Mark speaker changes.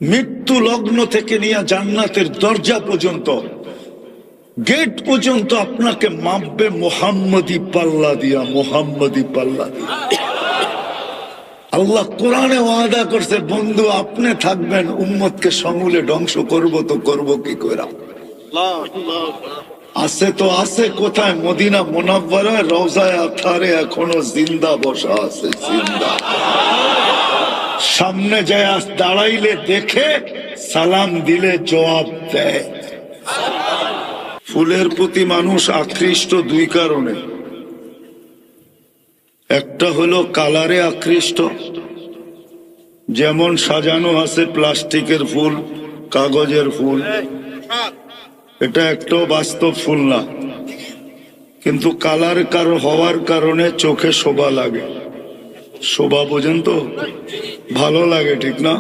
Speaker 1: মৃত্যু লগ্ন থেকে নিয়ে জান্নাতের দরজা পর্যন্ত, গেট পর্যন্ত আপনাকে মাপবে মোহাম্মদী পাল্লা দিয়া, মোহাম্মদী পাল্লা দিয়া। আল্লাহ কোরআনে ওয়াদা করছে, বন্ধু আপনি থাকবেন, উম্মতকে সমূলে ধ্বংস করব তো করব কি করে? আছে তো আছে কোথায়? মদিনা মুনাওয়ারায় রওজায়ে আতহারে এখনো জিন্দা বসা আছে, জিন্দা। সামনে যায় দাঁড়াইলে দেখে, সালাম দিলে জবাব দেয়। ফুলের প্রতি মানুষ আকৃষ্ট দুই কারণে। একটা হলো কালারে আকৃষ্ট, যেমন সাজানো আছে প্লাস্টিকের ফুল, কাগজের ফুল, এটা একটাও বাস্তব ফুল না, কিন্তু কালার হওয়ার কারণে চোখে শোভা লাগে। শোভা বোঝেন তো, ভালো লাগে, ঠিক না?